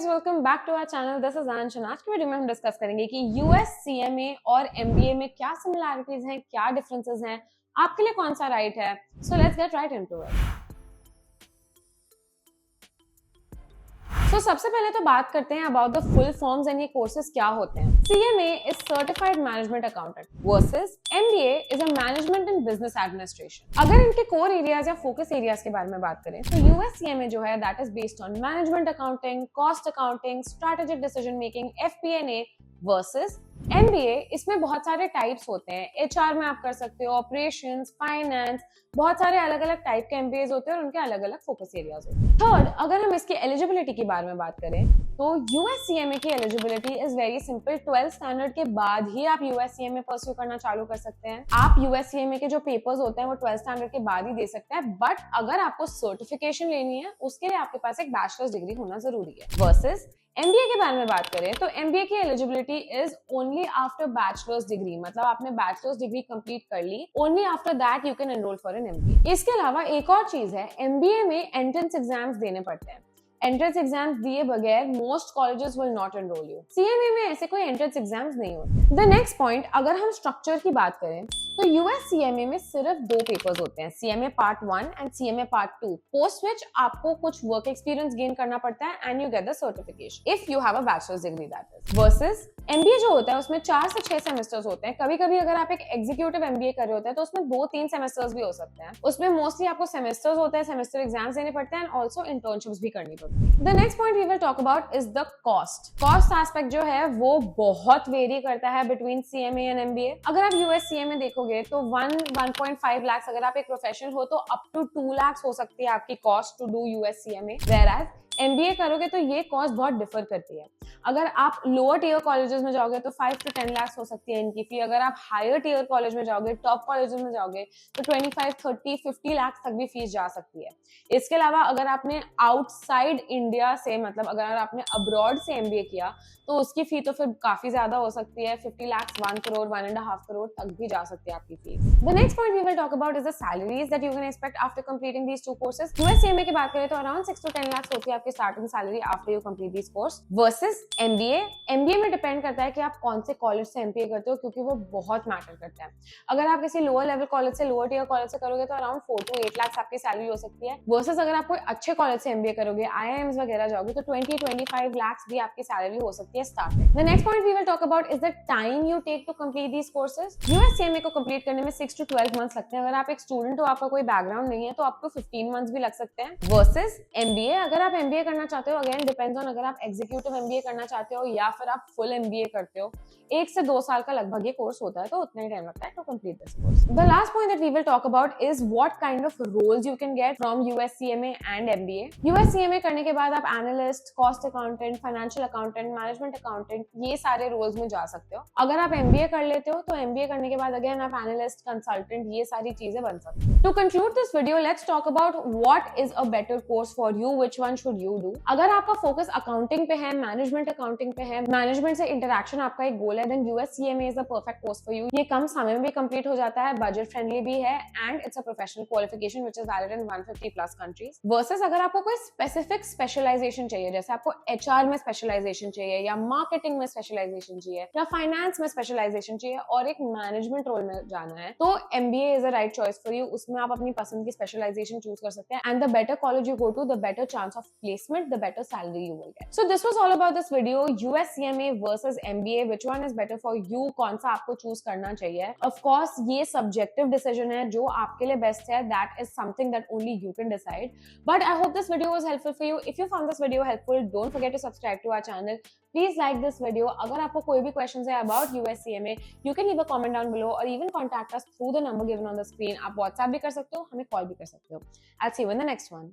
Welcome back to our channel. This is Anshan. आज की video में हम डिस्कस करेंगे कि यूएस सीएमए और एमबीए में क्या सिमिलैरिटीज हैं, क्या डिफरेंसेस हैं, आपके लिए कौन सा राइट है। So let's get right into it. तो सबसे पहले तो बात करते हैं about the full forms and ये कोर्सेज क्या होते हैं। CMA is certified management accountant versus MBA is a management and business administration. अगर इनके कोर एरियाज या फोकस एरियाज के बारे में बात करें तो यूएस सीएमए जो है that is based on management accounting, cost accounting, strategic decision making, FPNA versus MBA. इसमें बहुत सारे टाइप्स होते हैं। एचआर में आप कर सकते हो, ऑपरेशंस, फाइनेंस, बहुत सारे अलग अलग टाइप के एमबीएज होते हैं और उनके अलग अलग फोकस एरियाज होते हैं। थर्ड, अगर हम इसकी एलिजिबिलिटी के बारे में बात करें तो यूएस सीएमए की eligibility is very simple. 12th standard के बाद ही आप यूएस सीएमए परस्यू करना चालू कर सकते हैं। आप यूएस सीएमए के जो पेपर्स होते हैं वो 12th स्टैंडर्ड के बाद ही दे सकते हैं, बट अगर आपको सर्टिफिकेशन लेनी है उसके लिए आपके पास एक बैचलर्स डिग्री होना जरूरी है। वर्सेस एमबीए के बारे में बात करें तो एमबीए की eligibility is only after bachelor's degree, मतलब आपने बैचलर्स डिग्री कंप्लीट कर ली, only after that you can enrol for an MBA. इसके अलावा एक और चीज है, एमबीए में एंट्रेंस एग्जाम्स देने पड़ते हैं। एंट्रेंस एग्जाम्स दिए बगैर most colleges will not enrol you. CMA में ऐसे कोई एंट्रेंस एग्जाम्स नहीं होते। द नेक्स्ट पॉइंट, अगर हम स्ट्रक्चर की बात करें तो यूएस सीएमए में सिर्फ 2 पेपर्स होते हैं, CMA part 1 and CMA part 2, post which आपको कुछ वर्क एक्सपीरियंस गेन करना पड़ता है and you get the certification if you have a bachelor's degree that is. Versus MBA जो होता है उसमें 4 से 6 सेमेस्टर्स होते हैं। कभी कभी अगर आप एक एग्जीक्यूटिव एमबीए कर रहे होते हैं तो उसमें 2-3 सेमेस्टर्स भी हो सकते हैं। उसमें मोस्टली आपको सेमेस्टर्स होते हैं, सेमेस्टर एग्जाम्स देने पड़ते हैं एंड ऑल्सो इंटर्नशिप्स भी करनी पड़ती है। The next point we will talk about is the cost. Cost aspect जो है वो बहुत वेरी करता है बिटवीन सीएमए एंड एमबीए। अगर आप यूएस सीएमए देखोगे तो 1.5 लाख, अगर आप एक प्रोफेशनल हो तो अप टू 2 लाख हो सकती है आपकी cost to do US CMA. Whereas MBA करोगे तो ये कॉस्ट बहुत डिफर करती है। अगर आप लोअर टीयर कॉलेजेस में जाओगे तो 5 to 10 लाख हो सकती है इनकी फी। अगर आप हायर टीयर कॉलेज में जाओगे, टॉप कॉलेजेस में जाओगे तो 25, 30, 50 लाख तक भी फीस जा सकती है। इसके अलावा अगर आपने आउटसाइड इंडिया से, मतलब अगर आपने अब्रॉड से एमबीए किया तो उसकी फी तो फिर काफी ज्यादा हो सकती है। 50 लाख, 1 करोड़, 1.5 करोड़ तक भी जा सकती है आपकी fees. The next point we will talk about is the salaries that you can expect after completing these 2 courses. US CMA की बात करें तो अराउंड 6 to 10 लाख होती है आपकी starting salary after you complete this course. Versus MBA, MBA में depend करता है कि आप कौन से कॉलेज से एमबीए करते हो, क्योंकि वो बहुत मैटर करता है। अगर आप किसी लोअर लेवल कॉलेज से, लोअर टीयर कॉलेज से करोगे तो अराउंड 4 to 8 लाख आपकी सैलरी हो सकती है। वर्सेस अगर आप कोई अच्छे कॉलेज से एमबीए करोगे, आईआईएम्स वगैरह जाओगे तो 20-25 लाख भी आपकी सैलरी हो सकती है starting. The next point we will talk about is the time you take to complete these courses. US CMA को कंप्लीट करने में 6 to 12 मंथ्स लगते हैं। अगर आप एक स्टूडेंट हो, आपका कोई बैकग्राउंड नहीं है तो अप टू 15 मंथ्स भी लग सकते हैं। वर्सेस एमबीए, अगर आप एमबीए करना चाहते हो, अगेन डिपेंड्स ऑन, अगर आप एग्जीक्यूटिव एमबीए करना चाहते हो या फिर आप फुल एमबीए करते हो, 1 से 2 साल का लगभग ये कोर्स होता है, तो उतना ही टाइम लगता है to complete this course. The last point that we will talk about is what kind of roles you can get from US CMA and MBA. US CMA करने के बाद आप analyst, cost accountant, financial accountant, management accountant, ये सारे roles में जा सकते हो। अगर आप एमबीए कर लेते हो तो एमबीए करने के बाद अगेन आप एनालिस्ट, कंसल्टेंट, ये सारी चीजें बन सकते हो। To conclude this video, let's talk about what is a better course for you, which one should you do. अगर आपका फोकस अकाउंटिंग पे है, मैनेजमेंट अकाउंटिंग पे है, मैनेजमेंट से इंटरेक्शन आपका एक गोल है, then US CMA is the perfect course for you. ये कम समय में भी कंप्लीट हो जाता है, बजट फ्रेंडली भी है and it's a professional qualification which is valid in 150 plus countries. Versus अगर आपको कोई स्पेसिफिक स्पेशलाइजेशन चाहिए, जैसे आपको एचआर में स्पेशलाइजेशन चाहिए या मार्केटिंग में स्पेशलाइजेशन चाहिए या फाइनेंस में स्पेशलाइजेशन चाहिए और एक मैनेजमेंट रोल में जाना है, तो MBA is a right choice for you. उसमें आप अपनी पसंद की स्पेशलाइजेशन चूज कर सकते हैं and the better college you go to, the better chance of placement, the better salary you will get. So this was all about this video, US CMA versus MBA, which one is better for you, कौन सा आपको choose करना चाहिए। Of course ये subjective decision है, जो आपके लिए बेस्ट है that is something that only you can decide. But I hope this video was helpful for you. If you found this video helpful, don't forget to subscribe to our channel. Please like this video. अगर आपको कोई भी questions है about US CMA, you can leave a comment down below और even contact us through the number given on the screen. आप WhatsApp भी कर सकते हो, हमें कॉल भी कर सकते हो। I will see you in the next one.